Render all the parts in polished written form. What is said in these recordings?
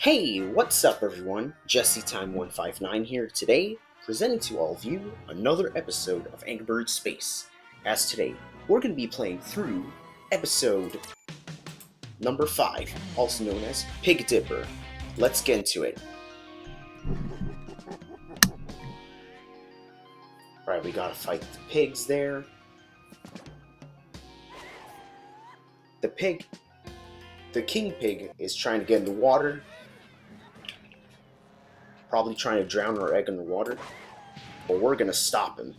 Hey, what's up everyone? Jesse Time 159 here today, presenting to all of you another episode of Angry Birds Space. As today, we're going to be playing through episode number 5, also known as Pig Dipper. Let's get into it. Alright, we gotta fight the pigs there. The king pig is trying to get in the water. Probably trying to drown our egg in the water. But we're gonna stop him.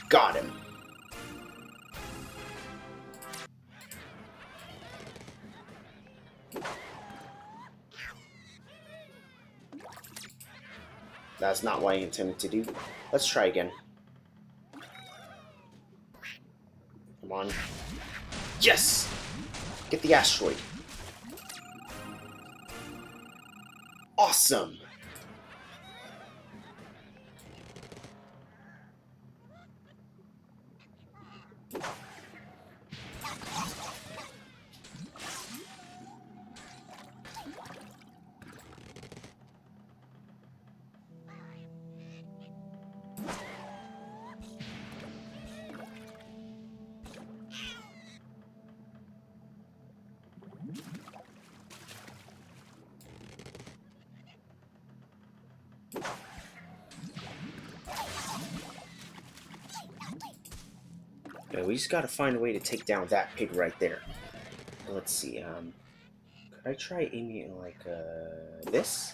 Got him. That's not what I intended to do. Let's try again. Come on. Yes! Get the asteroid. Awesome! Yeah, we just gotta find a way to take down that pig right there. Let's see, could I try aiming it like, this?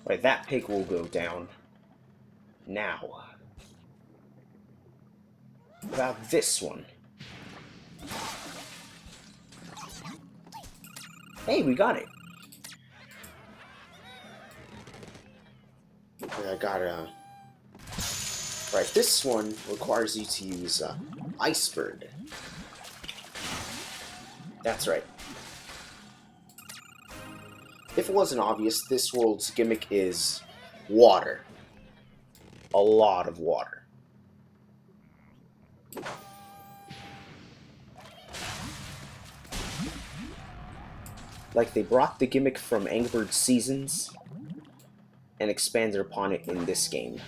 Right, that pig will go down. Now. What about this one? Hey, we got it! I gotta... Right, this one requires you to use, Iceberg. That's right. If it wasn't obvious, this world's gimmick is water. A lot of water. Like, they brought the gimmick from Angry Birds Seasons and expanded upon it in this game.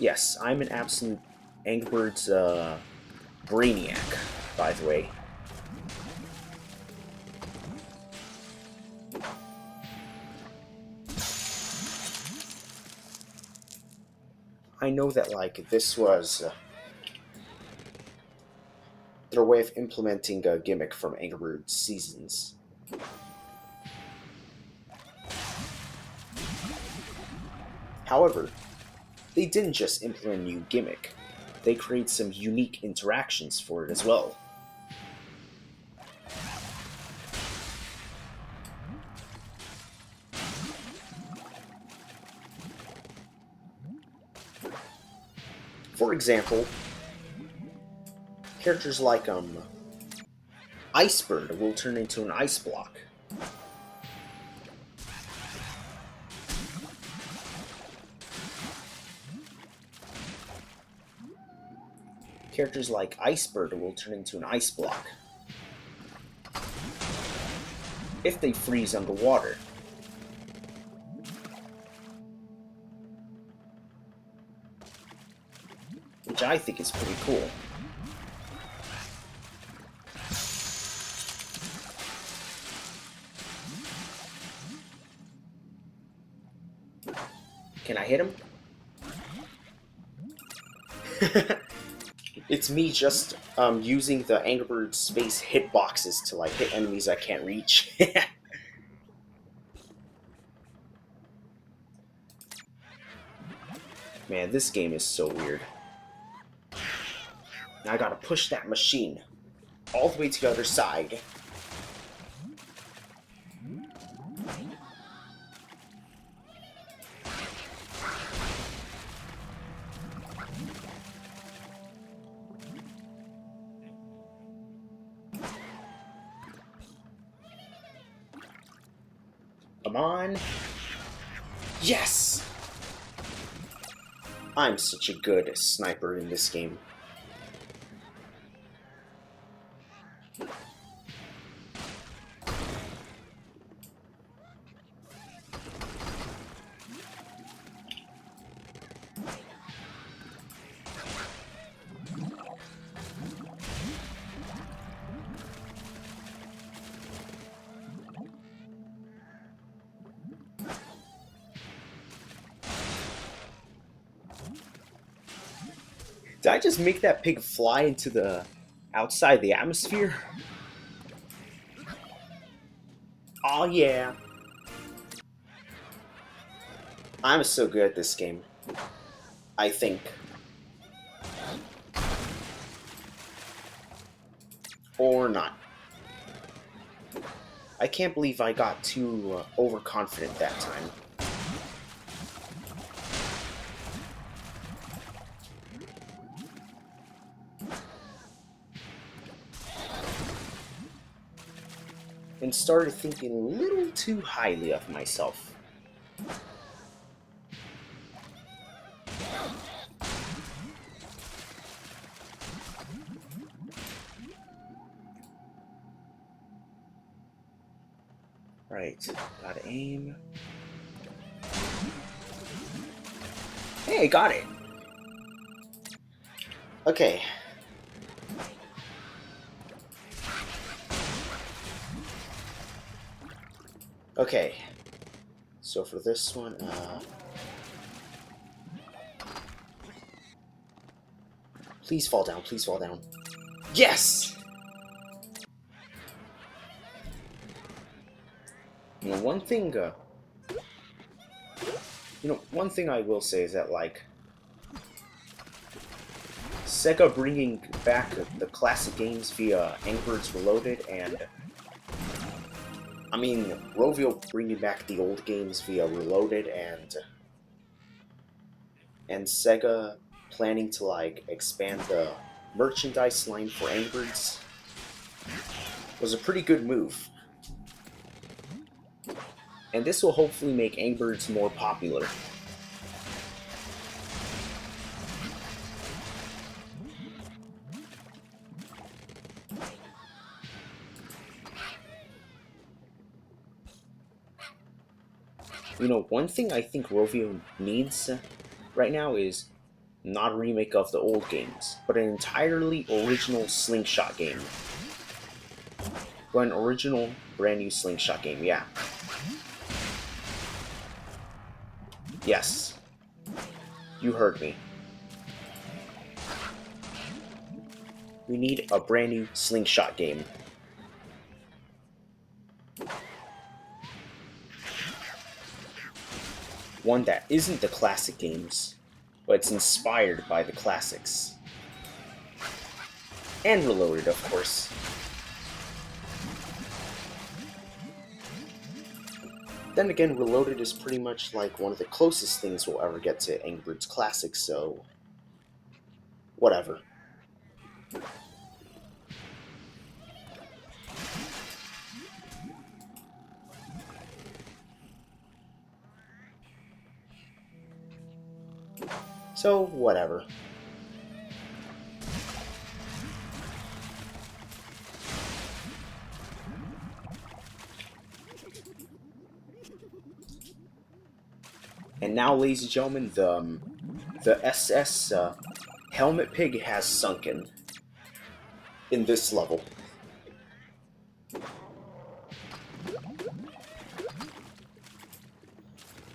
Yes, I'm an absolute Angry Birds brainiac, by the way. I know that, like, this was their way of implementing a gimmick from Angry Birds Seasons. However, they didn't just implement a new gimmick, they created some unique interactions for it as well. For example, characters like Icebird will turn into an ice block. Characters like Icebird will turn into an ice block if they freeze underwater. Which I think is pretty cool. Can I hit him? It's me just using the Angry Birds Space hitboxes to like hit enemies I can't reach. Man, this game is so weird. Now I gotta push that machine all the way to the other side. Come on. Yes! I'm such a good sniper in this game. Did I just make that pig fly into the outside the atmosphere? Oh yeah. I'm so good at this game. I think. Or not. I can't believe I got too overconfident that time. And started thinking a little too highly of myself. Right, gotta aim. Hey, got it! Okay. Okay. So for this one, please fall down, please fall down. Yes! You know, one thing I will say is that, like, Sega bringing back the classic games via Angry Birds Reloaded, and I mean, Rovio bringing back the old games via Reloaded, and Sega planning to, like, expand the merchandise line for Angry Birds was a pretty good move. And this will hopefully make Angry Birds more popular. You know, one thing I think Rovio needs right now is not a remake of the old games, but an entirely original Slingshot game. But an original, brand new Slingshot game, yeah. Yes. You heard me. We need a brand new Slingshot game. One that isn't the classic games, but it's inspired by the classics. And Reloaded, of course. Then again, Reloaded is pretty much like one of the closest things we'll ever get to Angry Birds Classic, so whatever. So, whatever. And now, ladies and gentlemen, the SS Helmet Pig has sunken in this level.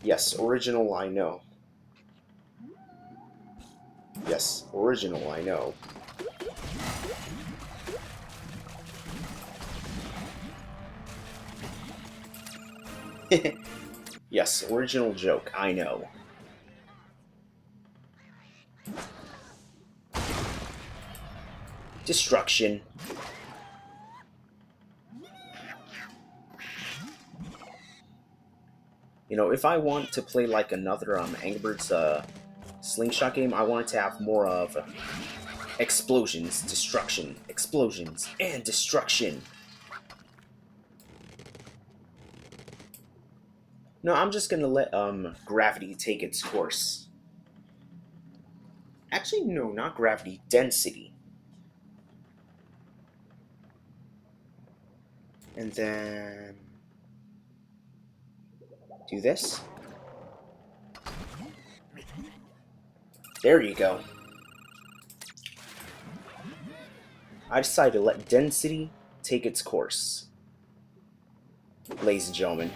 Yes, original, I know. Yes, original, I know. Yes, original joke, I know. Destruction. You know, if I want to play like another Angry Birds slingshot game, I want it to have more of explosions, destruction, explosions, and destruction. No, I'm just gonna let gravity take its course. Actually, no, not gravity, density. And then do this. There you go. I decided to let density take its course, ladies and gentlemen.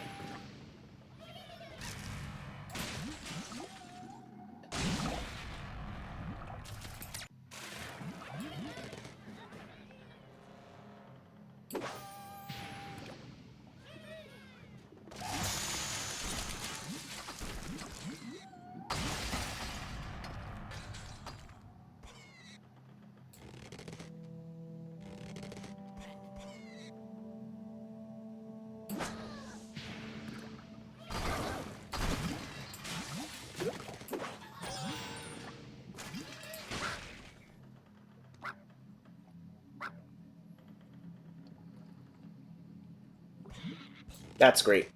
That's great.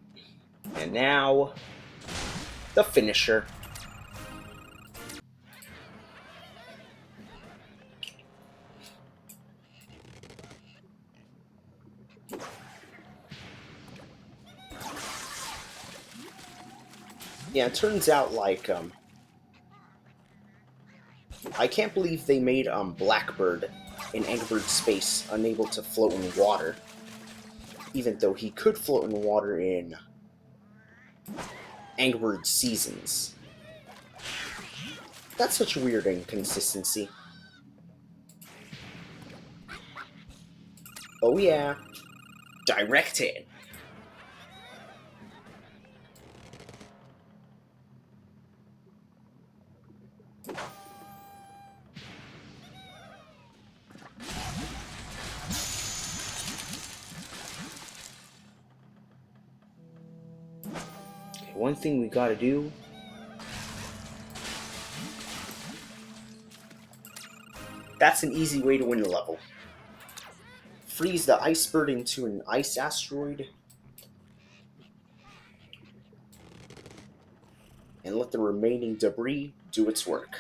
And now, the finisher. Yeah, it turns out like I can't believe they made Blackbird in Angry Birds Space unable to float in water, even though he could float in water in Angry Birds Seasons. That's such a weird inconsistency. Oh yeah, directed. Okay, one thing we gotta do. That's an easy way to win the level. Freeze the ice bird into an ice asteroid, and let the remaining debris do its work.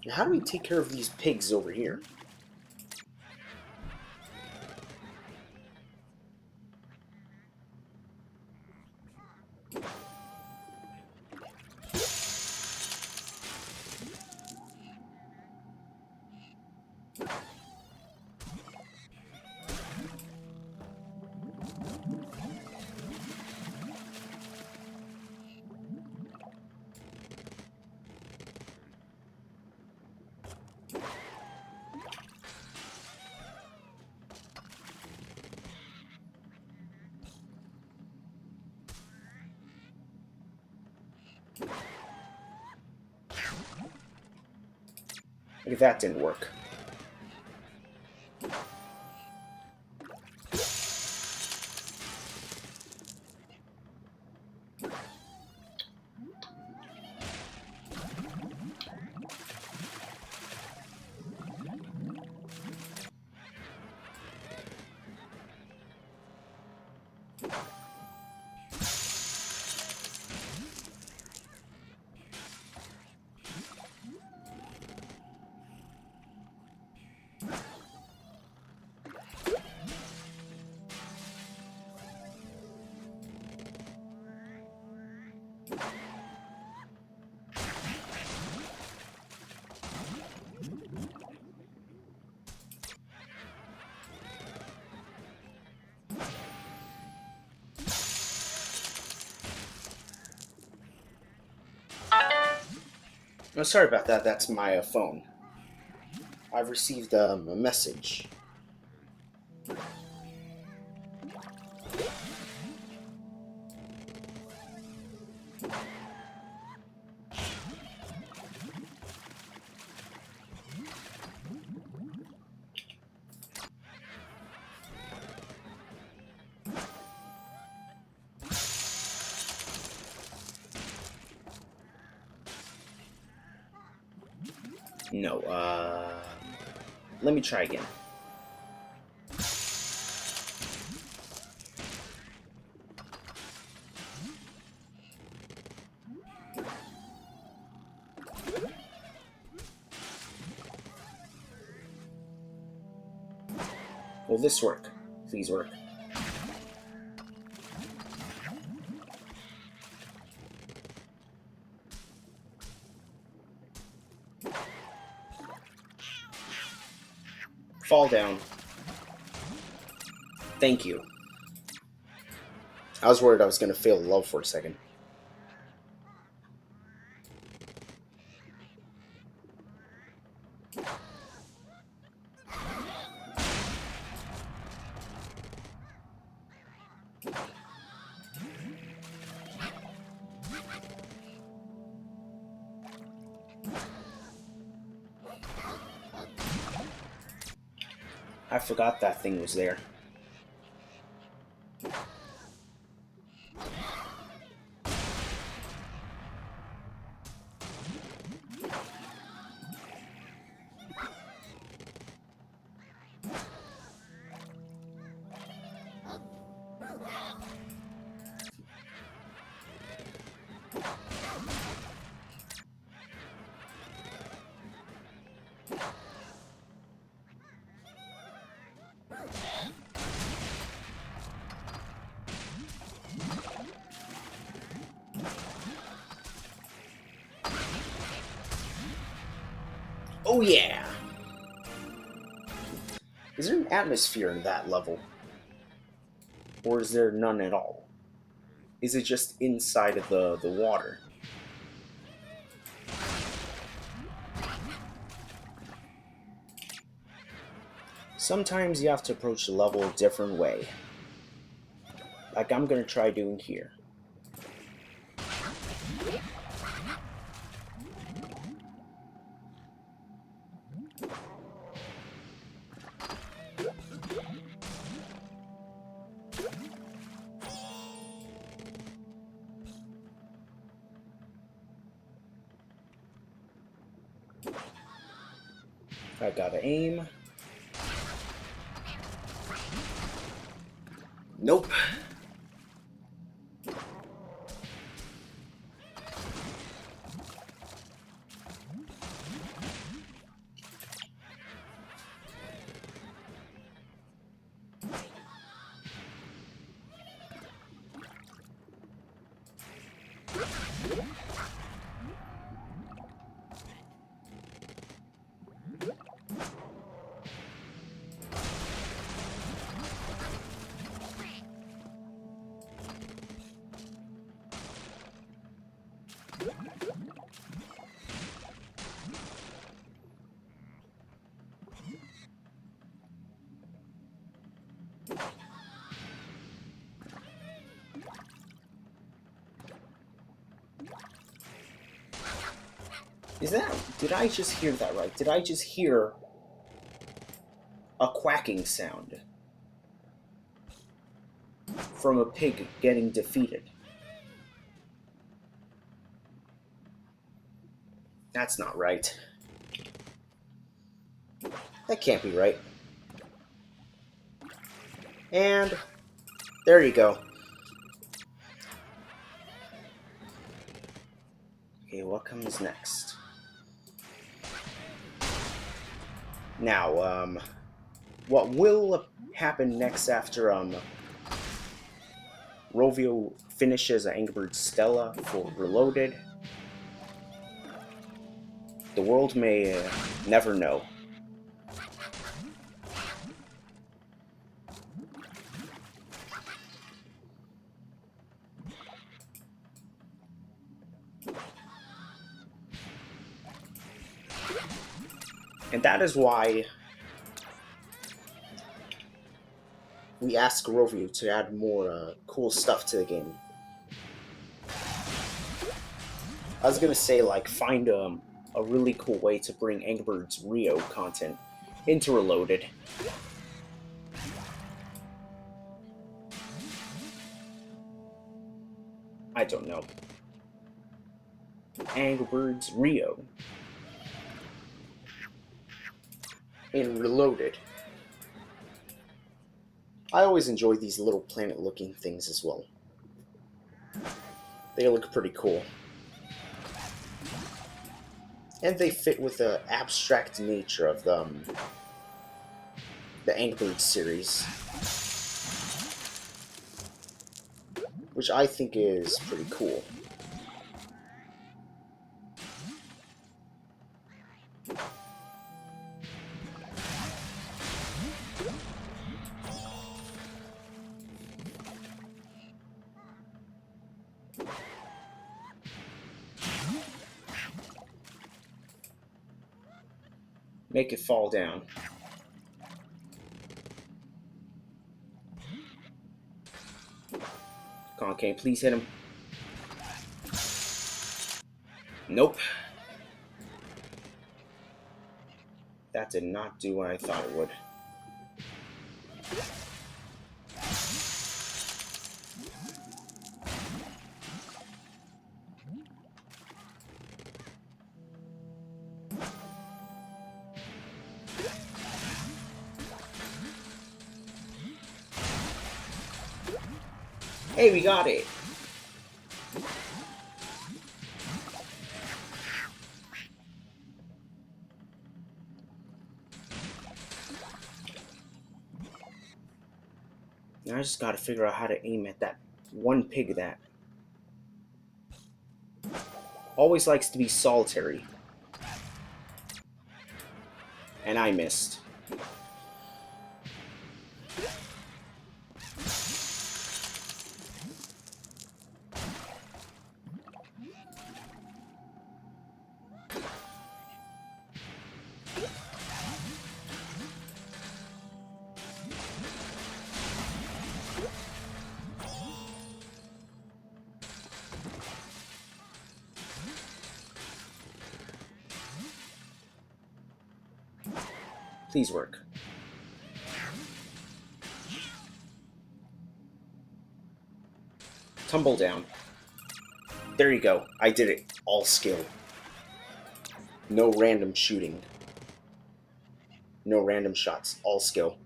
Now, how do we take care of these pigs over here? Okay, that didn't work. Oh, sorry about that. That's my phone. I've received a message. No, let me try again. Will this work? Please work. Fall down. Thank you. I was worried I was going to fail love for a second. I forgot that thing was there. Oh yeah! Is there an atmosphere in that level? Or is there none at all? Is it just inside of the water? Sometimes you have to approach the level a different way. Like I'm gonna try doing here. I gotta aim. Nope. Did I just hear that right? Did I just hear a quacking sound from a pig getting defeated? That's not right. That can't be right. And there you go. Okay, what comes next? Now, what will happen next after, Rovio finishes Angry Birds Stella for Reloaded? The world may never know. And that is why we asked Rovio to add more cool stuff to the game. I was gonna say, like, find a really cool way to bring Angry Birds Rio content into Reloaded. I don't know. Angry Birds Rio in Reloaded. I always enjoy these little planet-looking things as well. They look pretty cool. And they fit with the abstract nature of the Angry Birds series, which I think is pretty cool. Make it fall down. Come on, Kane, please hit him. Nope. That did not do what I thought it would. Hey, we got it! Now I just gotta figure out how to aim at that one pig that always likes to be solitary. And I missed. Please work. Tumble down. There you go. I did it. All skill. No random shooting. No random shots. All skill.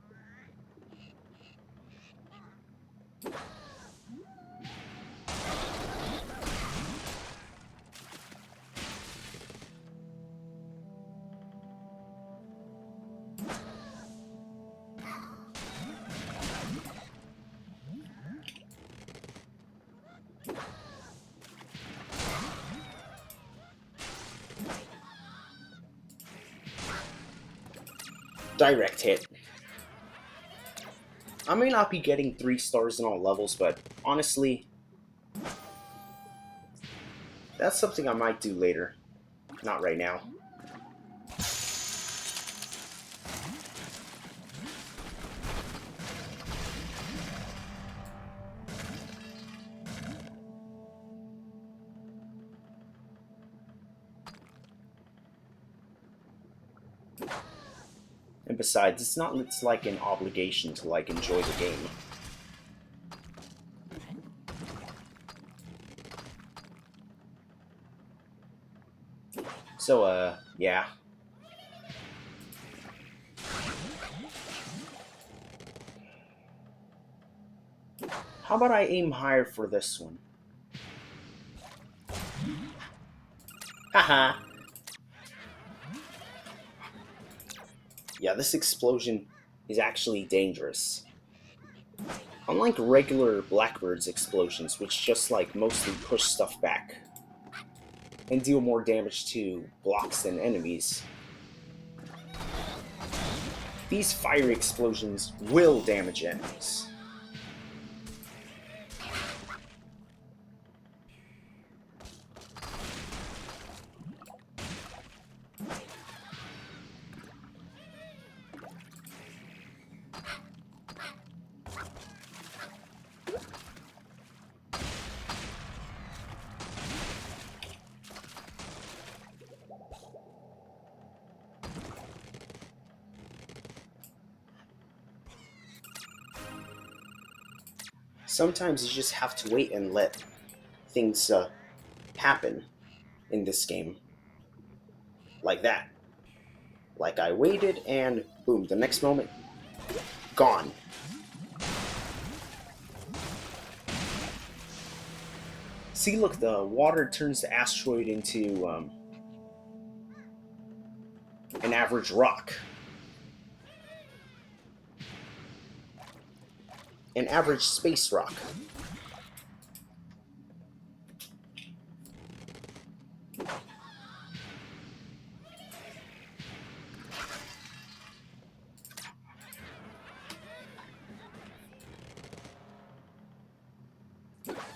Direct hit. I may not be getting 3 stars in all levels, but honestly, that's something I might do later. Not right now. And besides, it's like an obligation to like enjoy the game. So, yeah. How about I aim higher for this one? Haha! Yeah, this explosion is actually dangerous. Unlike regular Blackbird's explosions, which just like mostly push stuff back and deal more damage to blocks than enemies, these fiery explosions will damage enemies. sometimes you just have to wait and let things happen in this game. Like that. Like I waited and boom, the next moment, gone. See, look, the water turns the asteroid into an average rock. An average space rock.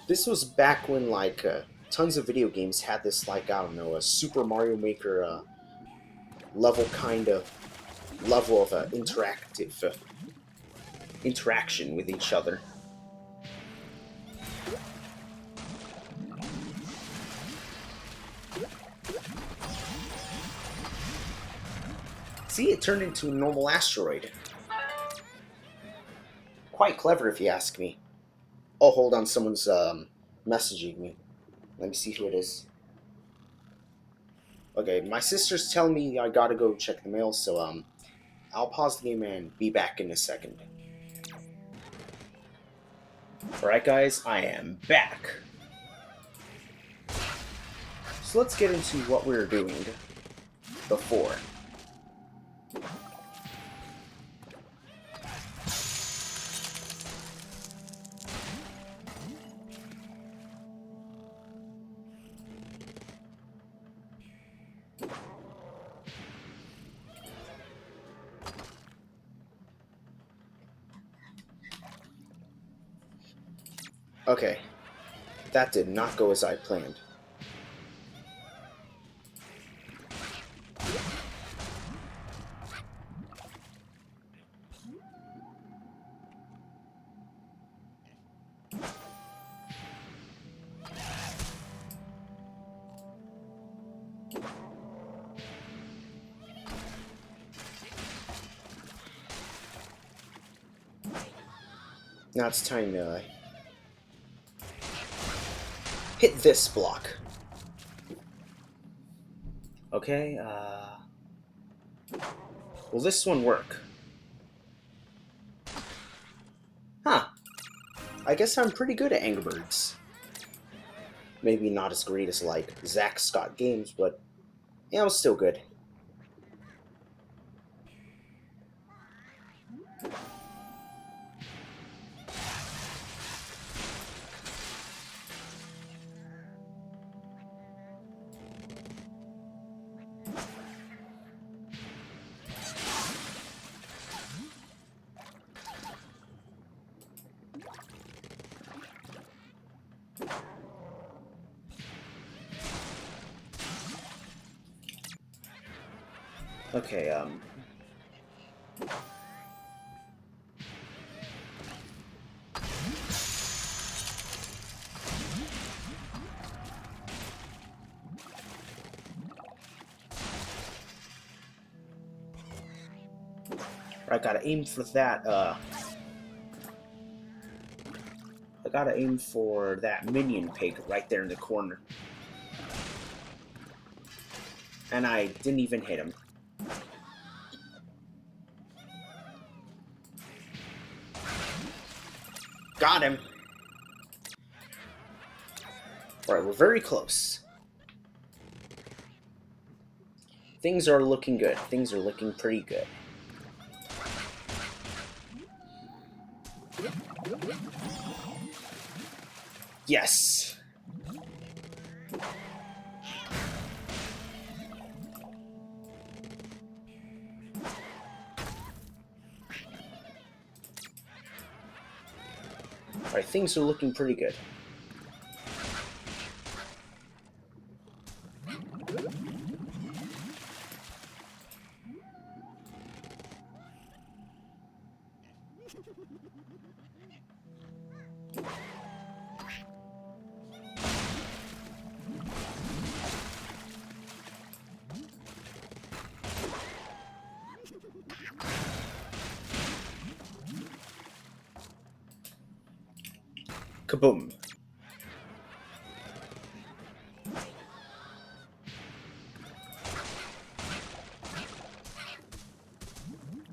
This was back when, like, tons of video games had this, like, I don't know, a Super Mario Maker level kind of level of interactive interaction with each other. See, it turned into a normal asteroid. Quite clever, if you ask me. Oh, hold on, someone's messaging me. Let me see who it is. Okay, my sister's telling me I gotta go check the mail, so I'll pause the game and be back in a second. Alright guys, I am back. So let's get into what we were doing before. Okay, that did not go as I planned. Now it's time to hit this block. Okay, will this one work? Huh. I guess I'm pretty good at Angry Birds. Maybe not as great as, like, Zack Scott Games, but yeah, it was still good. Okay, I gotta aim for that, I gotta aim for that minion pig right there in the corner. And I didn't even hit him. Got him! Alright, we're very close. Things are looking good. Things are looking pretty good. Yes! Alright, things are looking pretty good. Kaboom!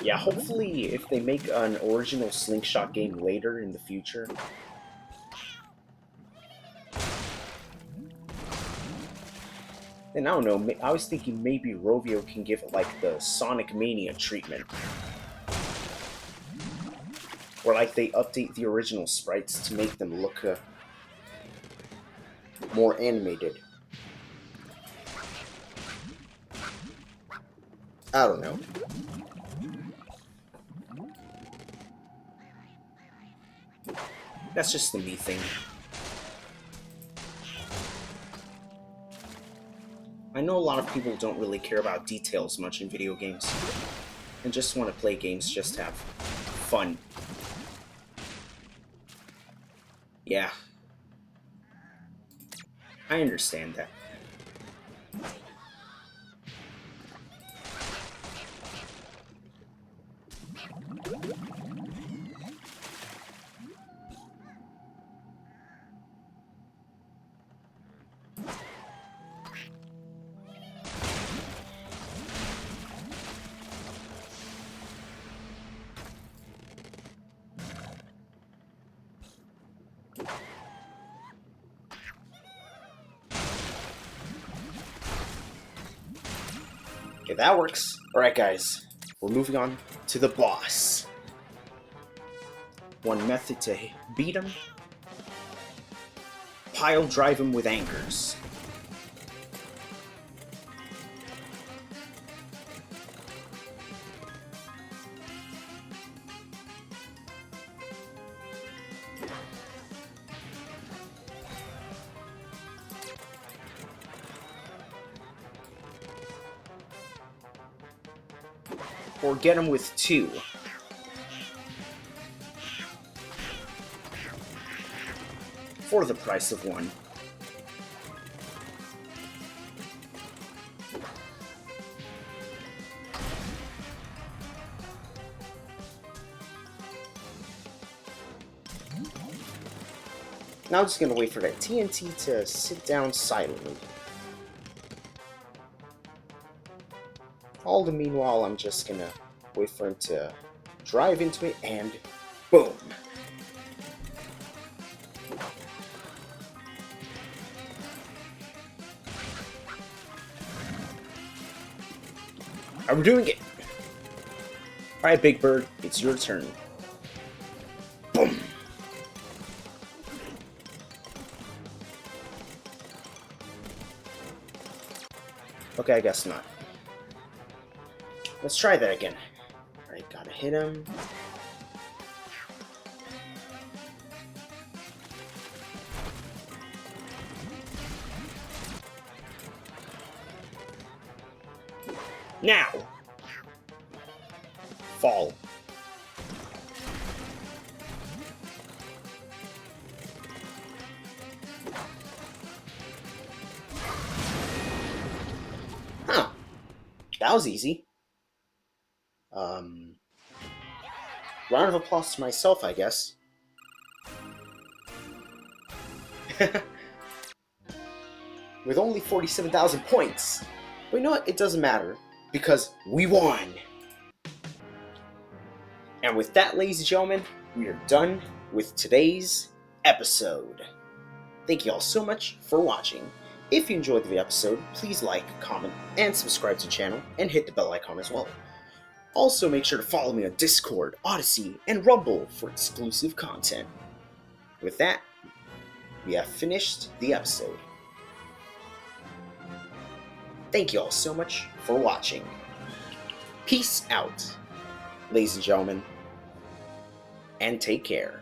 Yeah, hopefully if they make an original Slingshot game later in the future. And I don't know, I was thinking maybe Rovio can give it like the Sonic Mania treatment. Or like they update the original sprites to make them look more animated. I don't know. That's just the me thing. I know a lot of people don't really care about details much in video games, and just want to play games just to have fun. Yeah. I understand that. Okay, that works. Alright guys, we're moving on to the boss. One method to beat him: pile drive him with anchors. Or get him with 2. For the price of 1. Now I'm just gonna wait for that TNT to sit down silently. All the meanwhile, I'm just gonna wait for him to drive into it, and boom! I'm doing it! Alright, Big Bird, it's your turn. Boom! Okay, I guess not. Let's try that again. Alright, gotta hit him. Now! Fall. Huh. That was easy. Round of applause to myself, I guess. With only 47,000 points. But you know what? It doesn't matter, because we won! And with that, ladies and gentlemen, we are done with today's episode. Thank you all so much for watching. If you enjoyed the episode, please like, comment, and subscribe to the channel, and hit the bell icon as well. Also, make sure to follow me on Discord, Odyssey, and Rumble for exclusive content. With that, we have finished the episode. Thank you all so much for watching. Peace out, ladies and gentlemen, and take care.